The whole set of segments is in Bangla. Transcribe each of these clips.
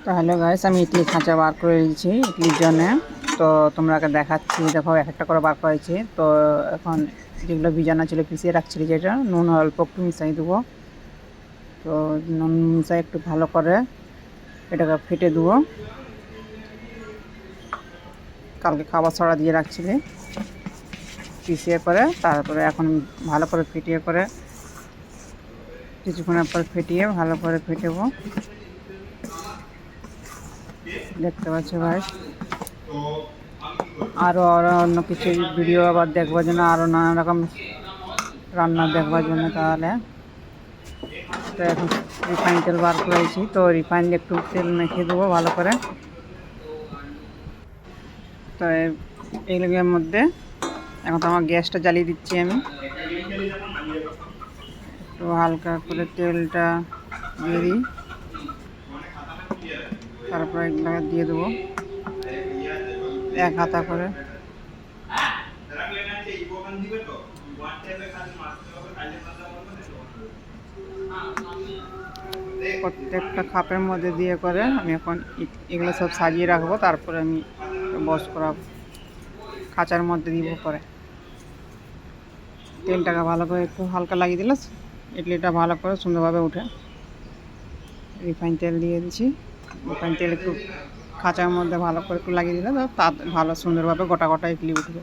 তো হ্যালো গাইস, আমি ইডলি খাঁচা বার করে দিয়েছি ইডলির জন্যে। তো তোমরাকে দেখাচ্ছি, দেখো এক একটা করে বার করেছি। তো এখন যেগুলো ভিজানো ছিল পিছিয়ে রাখছিলি, যেটা নুন অল্প একটু মিশাই দেবো। তো নুন মিশাই একটু ভালো করে এটাকে ফেটে দেবো। কালকে খাবার ছড়া দিয়ে রাখছিলি পিছিয়ে করে, তারপরে এখন ভালো করে ফেটিয়ে করে কিছুক্ষণের পর ফেটিয়ে ভালো করে ফেটেবো। দেখতে পাচ্ছ ভাই, আরও অন্য কিছু ভিডিও আবার দেখবার জন্য, আরও নানা রকম রান্না দেখবার জন্য। তাহলে তো এখন রিফাইন তেল বার করেছি, তো রিফাইন একটু তেল মেখে দেবো ভালো করে। তো এইগুলোর মধ্যে এখন তো আমার গ্যাসটা জ্বালিয়ে দিচ্ছি আমি। একটু হালকা করে তেলটা দিয়ে দিই, তারপরে এগুলো দিয়ে দেবো এক হাতা করে। প্রত্যেকটা খাপের মধ্যে দিয়ে করে আমি এখন এগুলো সব সাজিয়ে রাখবো, তারপরে আমি বস করাবো, খাঁচার মধ্যে দিব। পরে তেলটাকে ভালো করে একটু হালকা লাগিয়ে দিলে ইডলিটা ভালো করে সুন্দরভাবে উঠে। রিফাইন তেল দিয়ে দিচ্ছি, রিফাইন তেল একটু খাঁচার মধ্যে ভালো করে একটু লাগিয়ে দিলে তা ভালো সুন্দরভাবে গোটা গোটা ইডলি উঠবে।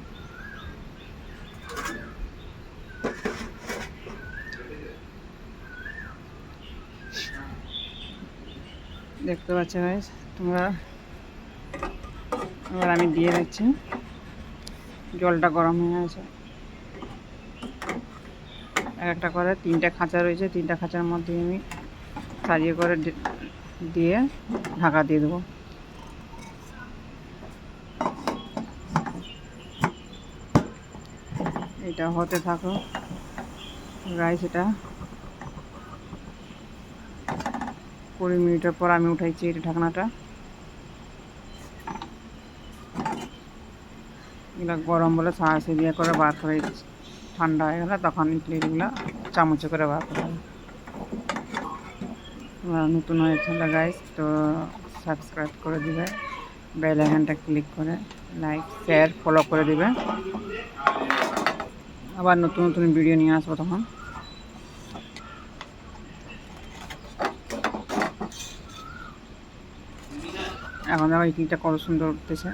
দেখতে পাচ্ছ গাইস তোমরা। এবার আমি দিয়ে দিচ্ছি, জলটা গরম হয়ে আছে। একটা করে তিনটা খাঁচা রয়েছে, তিনটা খাঁচার মধ্যে আমি সাজিয়ে করে দিয়ে ঢাকা দিয়ে দেবো। এটা হতে থাকো গাইস। এটা 20 মিনিটের পর আমি উঠাইছি এটা ঢাকনাটা। এগুলো গরম বলে সাঁড়াশি দিয়ে করে বার করে দিচ্ছি। ঠান্ডা হয়ে গেলে তখন ইডলিগুলো চামচে করে বার করা হবে। নতুন হয়েছে গাইস, তো সাবস্ক্রাইব করে দিবে, বেল আইকনটা ক্লিক করে লাইক শেয়ার ফলো করে দিবে। আবার নতুন নতুন ভিডিও নিয়ে আসবো তখন। এখন দেখো ইডলিটা কত সুন্দর উঠতেছে।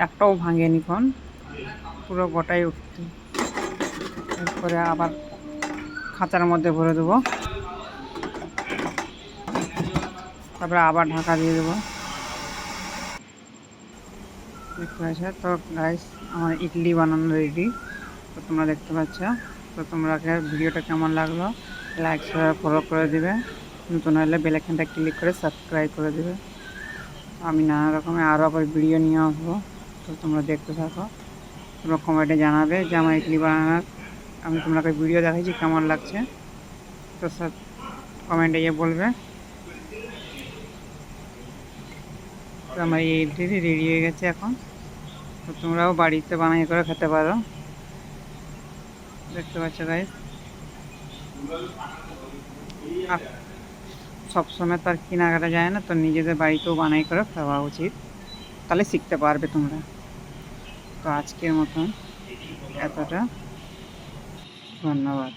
একটাও ভাঙেনি, কোন পুরো গোটাই উঠছে। এরপরে আবার খাঁচার মধ্যে ভরে দেবো, তারপরে আবার ঢাকা দিয়ে দেবো। দেখতে পাচ্ছ তো গাইস, আমার ইডলি বানানো রেডি। তো তোমরা দেখতে পাচ্ছ। তো তোমরা ভিডিওটা কেমন লাগলো লাইক শেয়ার ফলো করে দিবে, নতুন হলে বেল আইকনটা ক্লিক করে সাবস্ক্রাইব করে দিবে। আমি নানা রকমের আরও আবার ভিডিও নিয়ে আসবো, তো তোমরা দেখতে থাকো। তোমরা কমেন্টে জানাবে যে আমার ইডলি বানানোর আমি তোমাকে ভিডিও দেখাইছি কেমন লাগছে, তো সব কমেন্টে গিয়ে বলবে। তো আমার এই ইডলি রেডি হয়ে গেছে এখন। তো তোমরাও বাড়িতে বানিয়ে করে খেতে পারো। দেখতে পাচ্ছ গাইস, সবসময় তো আর কেনাকাটা যায় না, তো নিজেদের বাড়িতেও বানাই করে খাওয়া উচিত, তাহলে শিখতে পারবে তোমরা। তো আজকের মতন এতটা, ধন্যবাদ।